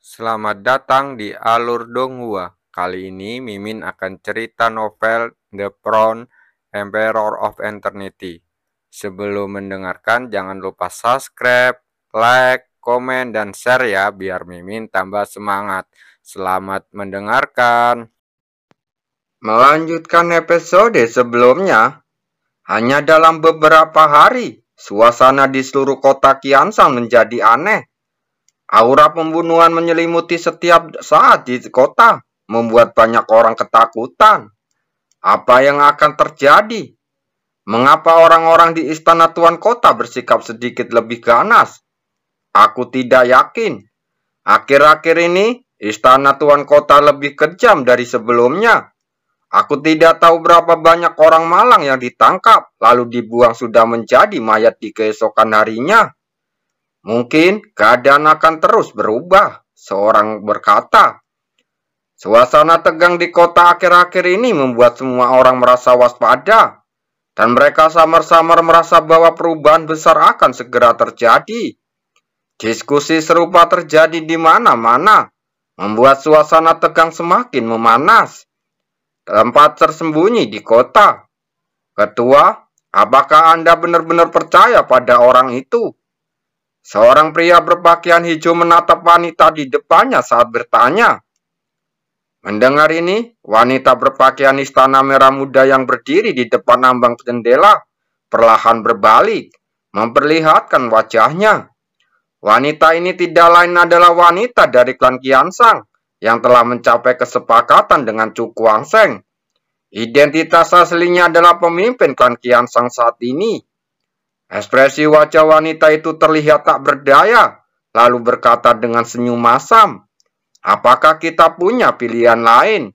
Selamat datang di Alur Donghua. Kali ini Mimin akan cerita novel The Crown, Emperor of Eternity. Sebelum mendengarkan, jangan lupa subscribe, like, komen, dan share ya, biar Mimin tambah semangat. Selamat mendengarkan. Melanjutkan episode sebelumnya, hanya dalam beberapa hari, suasana di seluruh kota Qianshan menjadi aneh. Aura pembunuhan menyelimuti setiap saat di kota, membuat banyak orang ketakutan. Apa yang akan terjadi? Mengapa orang-orang di istana Tuan Kota bersikap sedikit lebih ganas? Aku tidak yakin. Akhir-akhir ini, istana Tuan Kota lebih kejam dari sebelumnya. Aku tidak tahu berapa banyak orang malang yang ditangkap, lalu dibuang sudah menjadi mayat di keesokan harinya. Mungkin keadaan akan terus berubah, seorang berkata. Suasana tegang di kota akhir-akhir ini membuat semua orang merasa waspada, dan mereka samar-samar merasa bahwa perubahan besar akan segera terjadi. Diskusi serupa terjadi di mana-mana, membuat suasana tegang semakin memanas. Tempat tersembunyi di kota. Ketua, apakah Anda benar-benar percaya pada orang itu? Seorang pria berpakaian hijau menatap wanita di depannya saat bertanya. Mendengar ini, wanita berpakaian istana merah muda yang berdiri di depan ambang jendela perlahan berbalik, memperlihatkan wajahnya. Wanita ini tidak lain adalah wanita dari klan Qianshan yang telah mencapai kesepakatan dengan Chu Guangsheng. Identitas aslinya adalah pemimpin klan Qianshan saat ini. Ekspresi wajah wanita itu terlihat tak berdaya, lalu berkata dengan senyum masam, apakah kita punya pilihan lain?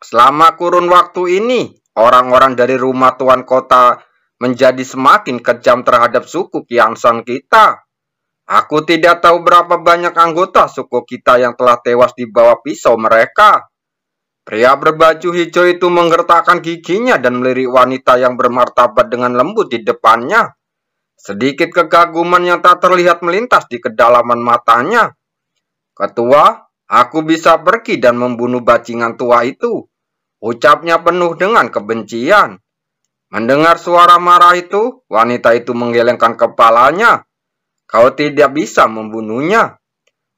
Selama kurun waktu ini, orang-orang dari rumah Tuan Kota menjadi semakin kejam terhadap suku Qianshan kita. Aku tidak tahu berapa banyak anggota suku kita yang telah tewas di bawah pisau mereka. Pria berbaju hijau itu menggertakkan giginya dan melirik wanita yang bermartabat dengan lembut di depannya. Sedikit kekaguman yang tak terlihat melintas di kedalaman matanya. Ketua, aku bisa pergi dan membunuh bajingan tua itu. Ucapnya penuh dengan kebencian. Mendengar suara marah itu, wanita itu menggelengkan kepalanya. Kau tidak bisa membunuhnya.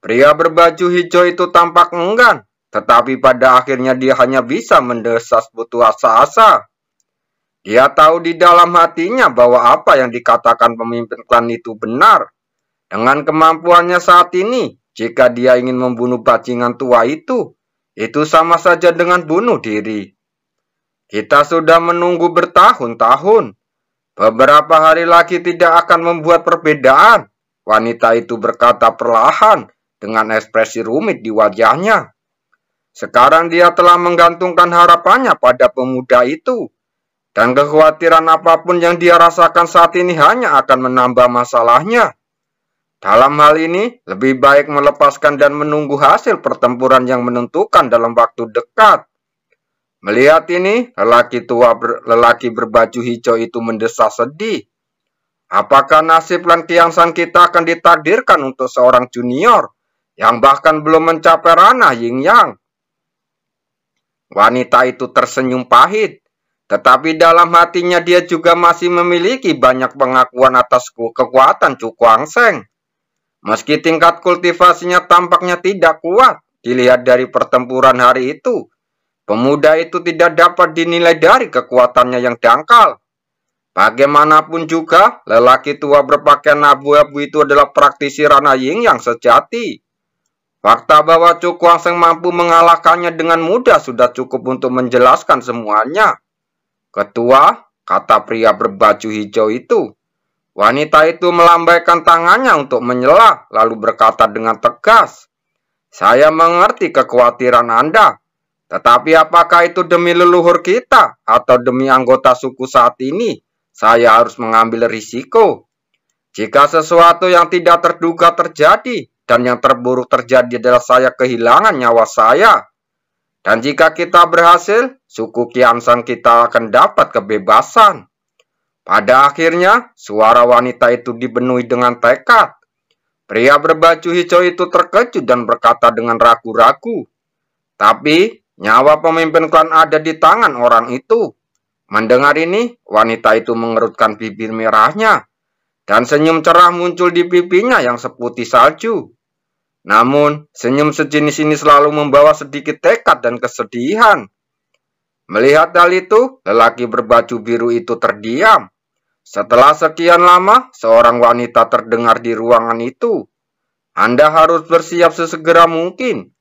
Pria berbaju hijau itu tampak enggan, tetapi pada akhirnya dia hanya bisa mendesas putus asa. Dia tahu di dalam hatinya bahwa apa yang dikatakan pemimpin klan itu benar. Dengan kemampuannya saat ini, jika dia ingin membunuh bajingan tua itu sama saja dengan bunuh diri. Kita sudah menunggu bertahun-tahun. Beberapa hari lagi tidak akan membuat perbedaan. Wanita itu berkata perlahan dengan ekspresi rumit di wajahnya. Sekarang dia telah menggantungkan harapannya pada pemuda itu. Dan kekhawatiran apapun yang dia rasakan saat ini hanya akan menambah masalahnya. Dalam hal ini, lebih baik melepaskan dan menunggu hasil pertempuran yang menentukan dalam waktu dekat. Melihat ini, lelaki berbaju hijau itu mendesah sedih. Apakah nasib klan Qianshan kita akan ditakdirkan untuk seorang junior yang bahkan belum mencapai ranah Yin Yang? Wanita itu tersenyum pahit, tetapi dalam hatinya dia juga masih memiliki banyak pengakuan atas kekuatan Chu Guangsheng. Meski tingkat kultivasinya tampaknya tidak kuat, dilihat dari pertempuran hari itu, pemuda itu tidak dapat dinilai dari kekuatannya yang dangkal. Bagaimanapun juga, lelaki tua berpakaian abu-abu itu adalah praktisi ranah Yin yang sejati. Fakta bahwa Chu Guangsheng mampu mengalahkannya dengan mudah sudah cukup untuk menjelaskan semuanya. Ketua, kata pria berbaju hijau itu. Wanita itu melambaikan tangannya untuk menyela, lalu berkata dengan tegas, saya mengerti kekhawatiran Anda, tetapi apakah itu demi leluhur kita atau demi anggota suku saat ini? Saya harus mengambil risiko. Jika sesuatu yang tidak terduga terjadi, dan yang terburuk terjadi adalah saya kehilangan nyawa saya. Dan jika kita berhasil, suku Qianshan kita akan dapat kebebasan. Pada akhirnya, suara wanita itu dipenuhi dengan tekad. Pria berbaju hijau itu terkejut dan berkata dengan ragu-ragu, "Tapi nyawa pemimpin klan ada di tangan orang itu." Mendengar ini, wanita itu mengerutkan bibir merahnya, dan senyum cerah muncul di pipinya yang seputih salju. Namun, senyum sejenis ini selalu membawa sedikit tekad dan kesedihan. Melihat hal itu, lelaki berbaju biru itu terdiam. Setelah sekian lama, seorang wanita terdengar di ruangan itu. "Anda harus bersiap sesegera mungkin.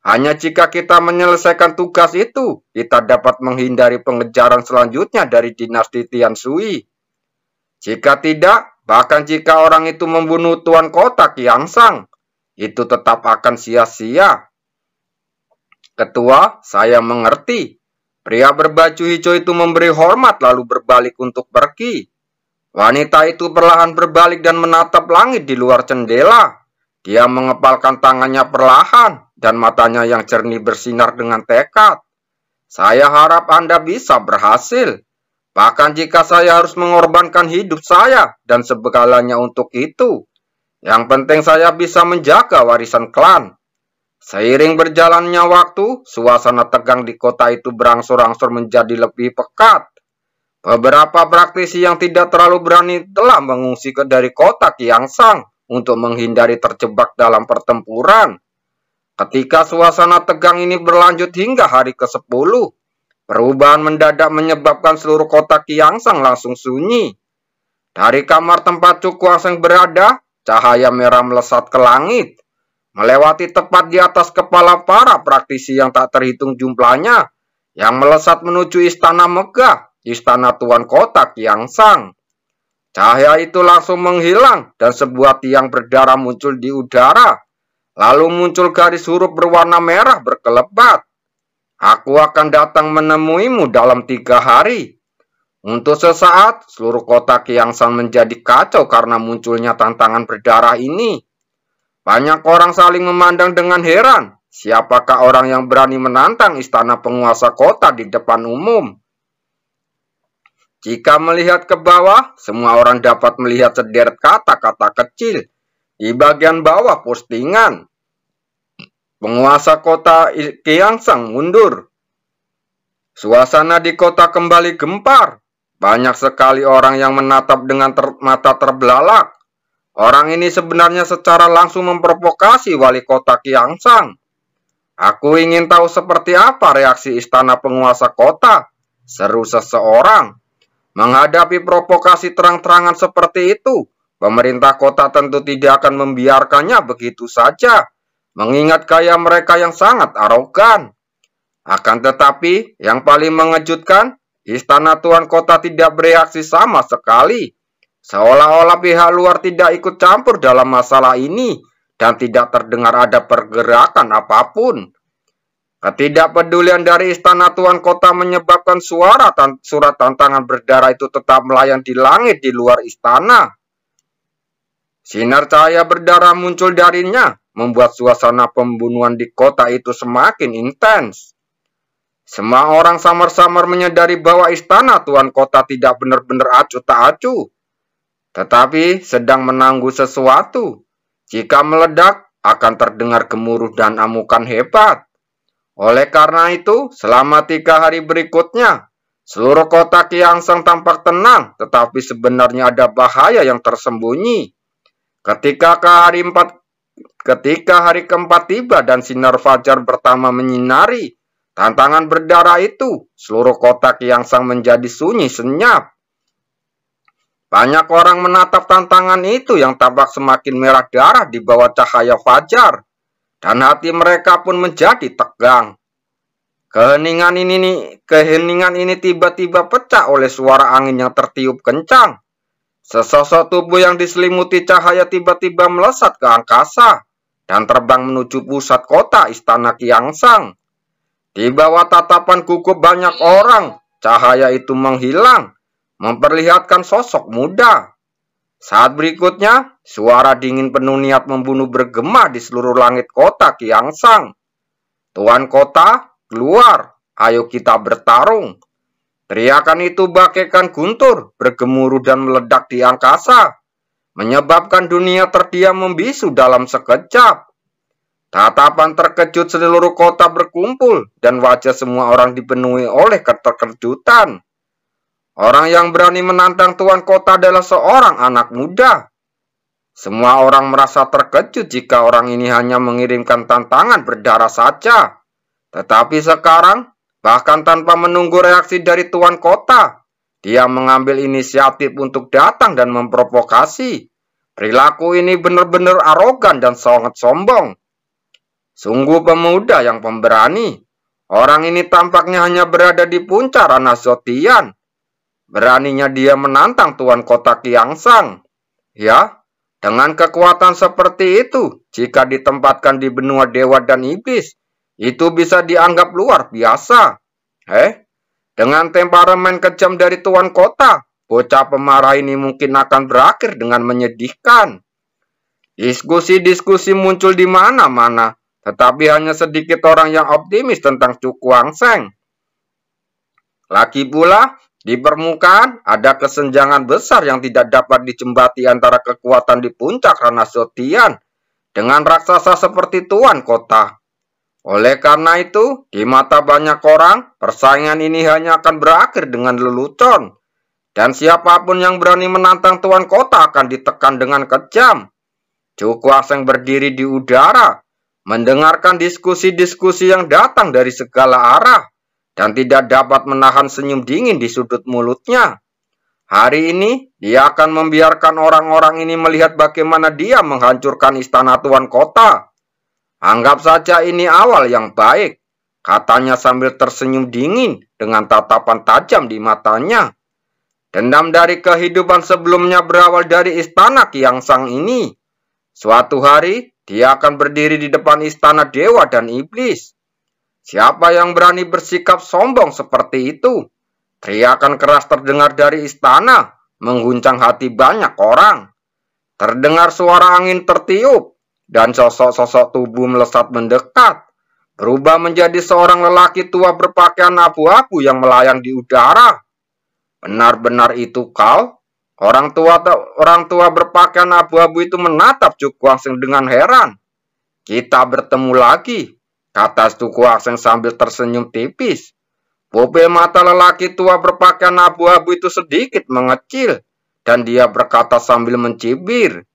Hanya jika kita menyelesaikan tugas itu, kita dapat menghindari pengejaran selanjutnya dari dinasti Tian Sui. Jika tidak, bahkan jika orang itu membunuh tuan kota Qiangsang, itu tetap akan sia-sia." "Ketua, saya mengerti." Pria berbaju hijau itu memberi hormat lalu berbalik untuk pergi. Wanita itu perlahan berbalik dan menatap langit di luar jendela. Dia mengepalkan tangannya perlahan dan matanya yang jernih bersinar dengan tekad. "Saya harap Anda bisa berhasil. Bahkan jika saya harus mengorbankan hidup saya dan segalanya untuk itu. Yang penting saya bisa menjaga warisan klan." Seiring berjalannya waktu, suasana tegang di kota itu berangsur-angsur menjadi lebih pekat. Beberapa praktisi yang tidak terlalu berani telah mengungsi dari kota Qiangsang untuk menghindari terjebak dalam pertempuran. Ketika suasana tegang ini berlanjut hingga hari ke-10, perubahan mendadak menyebabkan seluruh kota Qiangsang langsung sunyi. Dari kamar tempat Cu Guangsheng berada, cahaya merah melesat ke langit, melewati tepat di atas kepala para praktisi yang tak terhitung jumlahnya, yang melesat menuju istana megah, istana tuan kota Qiangsang. Cahaya itu langsung menghilang dan sebuah tiang berdarah muncul di udara. Lalu muncul garis huruf berwarna merah berkelebat. "Aku akan datang menemuimu dalam 3 hari." Untuk sesaat, seluruh kota Qiangsang menjadi kacau karena munculnya tantangan berdarah ini. Banyak orang saling memandang dengan heran. Siapakah orang yang berani menantang istana penguasa kota di depan umum? Jika melihat ke bawah, semua orang dapat melihat sederet kata-kata kecil di bagian bawah postingan. "Penguasa kota Qiangsang mundur." Suasana di kota kembali gempar. Banyak sekali orang yang menatap dengan mata terbelalak. Orang ini sebenarnya secara langsung memprovokasi wali kota Qiangsang. "Aku ingin tahu seperti apa reaksi istana penguasa kota," seru seseorang. Menghadapi provokasi terang-terangan seperti itu, pemerintah kota tentu tidak akan membiarkannya begitu saja, mengingat gaya mereka yang sangat arogan. Akan tetapi, yang paling mengejutkan, istana tuan kota tidak bereaksi sama sekali. Seolah-olah pihak luar tidak ikut campur dalam masalah ini, dan tidak terdengar ada pergerakan apapun. Ketidakpedulian dari istana tuan kota menyebabkan surat tantangan berdarah itu tetap melayang di langit di luar istana. Sinar cahaya berdarah muncul darinya, membuat suasana pembunuhan di kota itu semakin intens. Semua orang samar-samar menyadari bahwa istana tuan kota tidak benar-benar acuh tak acuh, tetapi sedang menangguh sesuatu. Jika meledak, akan terdengar gemuruh dan amukan hebat. Oleh karena itu, selama 3 hari berikutnya, seluruh kota Qiangsang tampak tenang, tetapi sebenarnya ada bahaya yang tersembunyi. Ketika hari keempat tiba dan sinar fajar pertama menyinari tantangan berdarah itu, seluruh kota Qiangsang menjadi sunyi senyap. Banyak orang menatap tantangan itu yang tampak semakin merah darah di bawah cahaya fajar, dan hati mereka pun menjadi tegang. Keheningan ini tiba-tiba pecah oleh suara angin yang tertiup kencang. Sesosok tubuh yang diselimuti cahaya tiba-tiba melesat ke angkasa dan terbang menuju pusat kota istana Qiangsang. Di bawah tatapan gugup banyak orang, cahaya itu menghilang, memperlihatkan sosok muda. Saat berikutnya, suara dingin penuh niat membunuh bergema di seluruh langit kota Qiangsang. "Tuan kota, keluar, ayo kita bertarung." Teriakan itu bagaikan guntur, bergemuruh dan meledak di angkasa. menyebabkan dunia terdiam membisu dalam sekejap. Tatapan terkejut seluruh kota berkumpul dan wajah semua orang dipenuhi oleh keterkejutan. Orang yang berani menantang tuan kota adalah seorang anak muda. Semua orang merasa terkejut jika orang ini hanya mengirimkan tantangan berdarah saja. Tetapi sekarang, bahkan tanpa menunggu reaksi dari tuan kota, dia mengambil inisiatif untuk datang dan memprovokasi. Perilaku ini benar-benar arogan dan sangat sombong. Sungguh pemuda yang pemberani. Orang ini tampaknya hanya berada di puncak ranah Zotian. Beraninya dia menantang tuan kota Qiangshan. Ya, dengan kekuatan seperti itu, jika ditempatkan di benua dewa dan iblis, itu bisa dianggap luar biasa. Dengan temperamen kejam dari tuan kota, bocah pemarah ini mungkin akan berakhir dengan menyedihkan. Diskusi-diskusi muncul di mana-mana, tetapi hanya sedikit orang yang optimis tentang Chu Guangsheng. Lagi pula, di permukaan ada kesenjangan besar yang tidak dapat dijembati antara kekuatan di puncak ranah Zotian dengan raksasa seperti tuan kota. Oleh karena itu, di mata banyak orang, persaingan ini hanya akan berakhir dengan lelucon. Dan siapapun yang berani menantang tuan kota akan ditekan dengan kejam. Chu Guangsheng berdiri di udara, mendengarkan diskusi-diskusi yang datang dari segala arah, dan tidak dapat menahan senyum dingin di sudut mulutnya. Hari ini, dia akan membiarkan orang-orang ini melihat bagaimana dia menghancurkan istana tuan kota. Anggap saja ini awal yang baik, katanya sambil tersenyum dingin dengan tatapan tajam di matanya. Dendam dari kehidupan sebelumnya berawal dari istana Qiangshan ini. Suatu hari, dia akan berdiri di depan istana dewa dan iblis. Siapa yang berani bersikap sombong seperti itu? Teriakan keras terdengar dari istana, mengguncang hati banyak orang. Terdengar suara angin tertiup, dan sosok-sosok tubuh melesat mendekat, berubah menjadi seorang lelaki tua berpakaian abu-abu yang melayang di udara. Benar-benar itu kau? Orang tua berpakaian abu-abu itu menatap Chu Guangsheng dengan heran. Kita bertemu lagi, kata Chu Guangsheng sambil tersenyum tipis. Pupil mata lelaki tua berpakaian abu-abu itu sedikit mengecil, dan dia berkata sambil mencibir.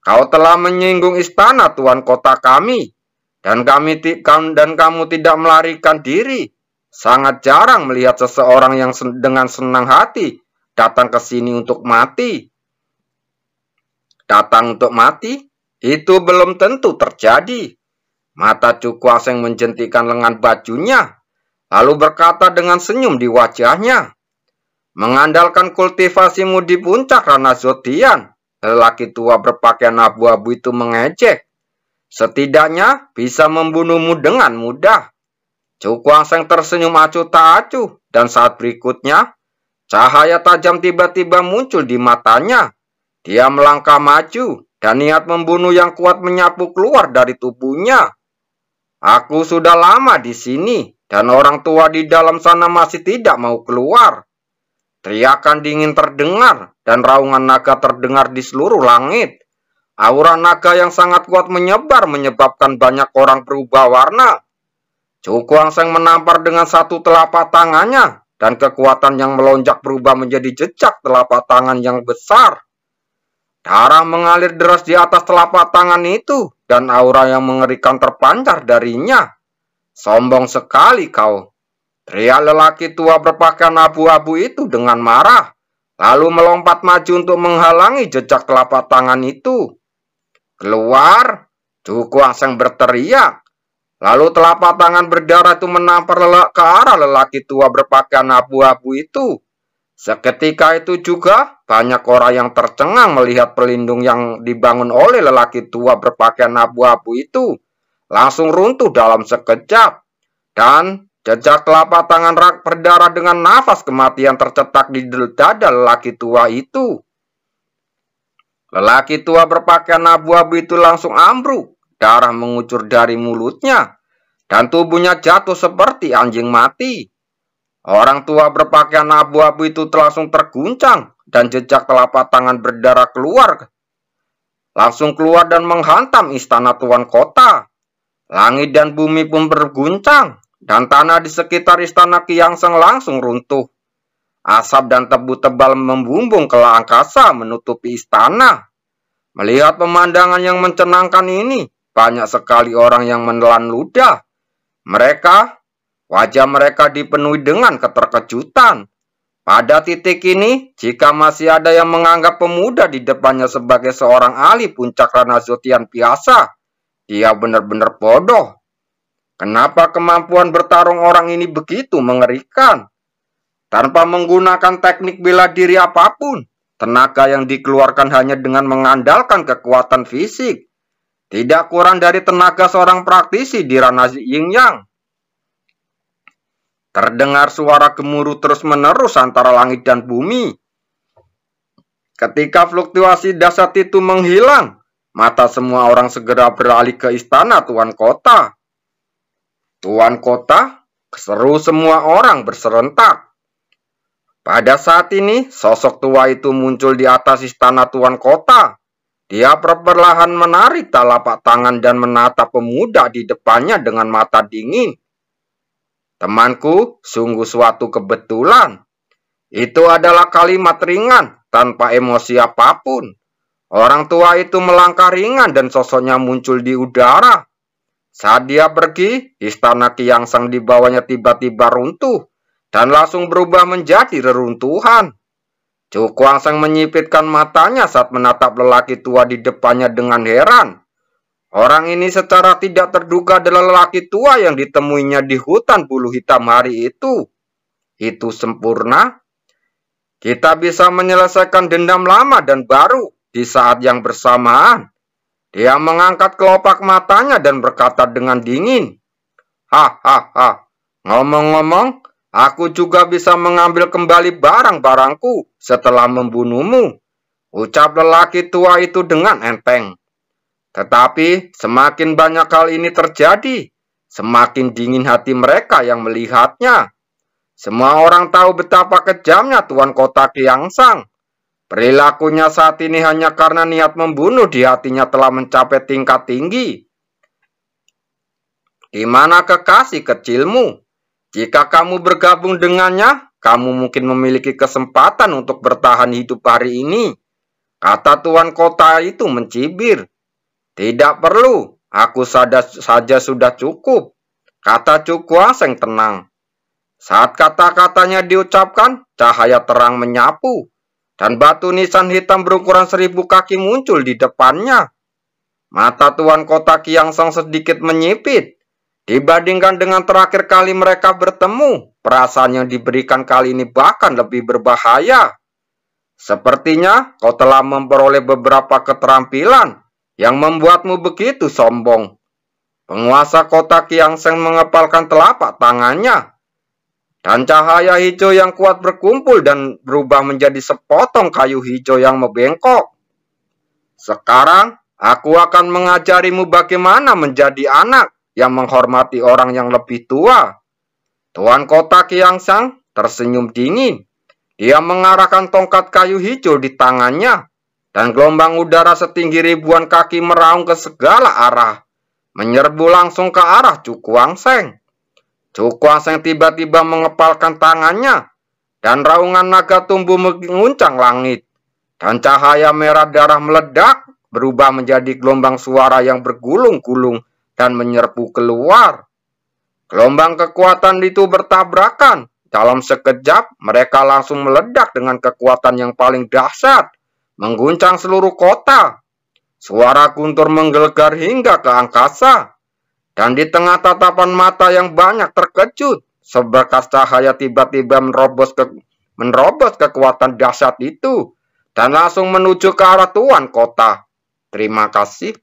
Kau telah menyinggung istana tuan kota kami, dan kamu tidak melarikan diri. Sangat jarang melihat seseorang yang dengan senang hati datang ke sini untuk mati. Datang untuk mati? Itu belum tentu terjadi. Mata Chu Guangsheng menjentikan lengan bajunya, lalu berkata dengan senyum di wajahnya. Mengandalkan kultivasimu di puncak ranah Zotian, lelaki tua berpakaian abu-abu itu mengejek. Setidaknya bisa membunuhmu dengan mudah. Chu Guangsheng tersenyum acuh tak acuh, dan saat berikutnya, cahaya tajam tiba-tiba muncul di matanya. Dia melangkah maju, dan niat membunuh yang kuat menyapu keluar dari tubuhnya. Aku sudah lama di sini, dan orang tua di dalam sana masih tidak mau keluar. Teriakan dingin terdengar, dan raungan naga terdengar di seluruh langit. Aura naga yang sangat kuat menyebar, menyebabkan banyak orang berubah warna. Chu Guangsheng menampar dengan satu telapak tangannya, dan kekuatan yang melonjak berubah menjadi jejak telapak tangan yang besar. Darah mengalir deras di atas telapak tangan itu, dan aura yang mengerikan terpancar darinya. Sombong sekali kau, teriak lelaki tua berpakaian abu-abu itu dengan marah, lalu melompat maju untuk menghalangi jejak telapak tangan itu. Keluar, Chu Guangsheng berteriak. Lalu telapak tangan berdarah itu menampar ke arah lelaki tua berpakaian abu-abu itu. Seketika itu juga, banyak orang yang tercengang melihat pelindung yang dibangun oleh lelaki tua berpakaian abu-abu itu langsung runtuh dalam sekejap. Dan jejak telapak tangan berdarah dengan nafas kematian tercetak di dada lelaki tua itu. Lelaki tua berpakaian abu-abu itu langsung ambruk, darah mengucur dari mulutnya, dan tubuhnya jatuh seperti anjing mati. Orang tua berpakaian abu-abu itu langsung terguncang, dan jejak telapak tangan berdarah keluar langsung keluar dan menghantam istana tuan kota. Langit dan bumi pun berguncang, dan tanah di sekitar istana Kiangsang langsung runtuh. Asap dan tebu tebal membumbung ke angkasa menutupi istana. Melihat pemandangan yang mencenangkan ini, banyak sekali orang yang menelan ludah. Wajah mereka dipenuhi dengan keterkejutan. Pada titik ini, jika masih ada yang menganggap pemuda di depannya sebagai seorang ahli puncak Ranazotian biasa, dia benar-benar bodoh. Kenapa kemampuan bertarung orang ini begitu mengerikan? Tanpa menggunakan teknik bela diri apapun, tenaga yang dikeluarkan hanya dengan mengandalkan kekuatan fisik. Tidak kurang dari tenaga seorang praktisi di ranah Yin Yang. Terdengar suara gemuruh terus-menerus antara langit dan bumi. Ketika fluktuasi dahsyat itu menghilang, mata semua orang segera beralih ke istana tuan kota. Tuan kota, seru semua orang berserentak. Pada saat ini, sosok tua itu muncul di atas istana tuan kota. Dia perlahan menarik telapak tangan dan menatap pemuda di depannya dengan mata dingin. Temanku, sungguh suatu kebetulan. Itu adalah kalimat ringan, tanpa emosi apapun. Orang tua itu melangkah ringan dan sosoknya muncul di udara. Saat dia pergi, istana Kiangsang di bawahnya tiba-tiba runtuh dan langsung berubah menjadi reruntuhan. Chu Kuangsang menyipitkan matanya saat menatap lelaki tua di depannya dengan heran. Orang ini secara tidak terduga adalah lelaki tua yang ditemuinya di hutan bulu hitam hari itu. Itu sempurna. Kita bisa menyelesaikan dendam lama dan baru di saat yang bersamaan. Dia mengangkat kelopak matanya dan berkata dengan dingin. Hahaha, ngomong-ngomong, aku juga bisa mengambil kembali barang-barangku setelah membunuhmu, ucap lelaki tua itu dengan enteng. Tetapi semakin banyak hal ini terjadi, semakin dingin hati mereka yang melihatnya. Semua orang tahu betapa kejamnya tuan kota Kiangsang. Perilakunya saat ini hanya karena niat membunuh di hatinya telah mencapai tingkat tinggi. Di mana kekasih kecilmu? Jika kamu bergabung dengannya, kamu mungkin memiliki kesempatan untuk bertahan hidup hari ini, kata tuan kota itu mencibir. Tidak perlu, aku saja sudah cukup, kata Chu Kuangsang tenang. Saat kata-katanya diucapkan, cahaya terang menyapu, dan batu nisan hitam berukuran 1000 kaki muncul di depannya. Mata tuan kota Kiangsang sedikit menyipit. Dibandingkan dengan terakhir kali mereka bertemu, perasaan yang diberikan kali ini bahkan lebih berbahaya. Sepertinya kau telah memperoleh beberapa keterampilan yang membuatmu begitu sombong. Penguasa kota Kiangsang mengepalkan telapak tangannya, dan cahaya hijau yang kuat berkumpul dan berubah menjadi sepotong kayu hijau yang membengkok. Sekarang, aku akan mengajarimu bagaimana menjadi anak yang menghormati orang yang lebih tua. Tuan kota Kiangsang tersenyum dingin. Dia mengarahkan tongkat kayu hijau di tangannya, dan gelombang udara setinggi ribuan kaki meraung ke segala arah, menyerbu langsung ke arah Chu Kuangsang. Chu Kuangsang tiba-tiba mengepalkan tangannya, dan raungan naga tumbuh menguncang langit, dan cahaya merah darah meledak, berubah menjadi gelombang suara yang bergulung-gulung dan menyerbu keluar. Gelombang kekuatan itu bertabrakan. Dalam sekejap, mereka langsung meledak dengan kekuatan yang paling dahsyat, mengguncang seluruh kota. Suara guntur menggelegar hingga ke angkasa. Dan di tengah tatapan mata yang banyak terkejut, seberkas cahaya tiba-tiba menerobos kekuatan dahsyat itu, dan langsung menuju ke arah tuan kota. Terima kasih.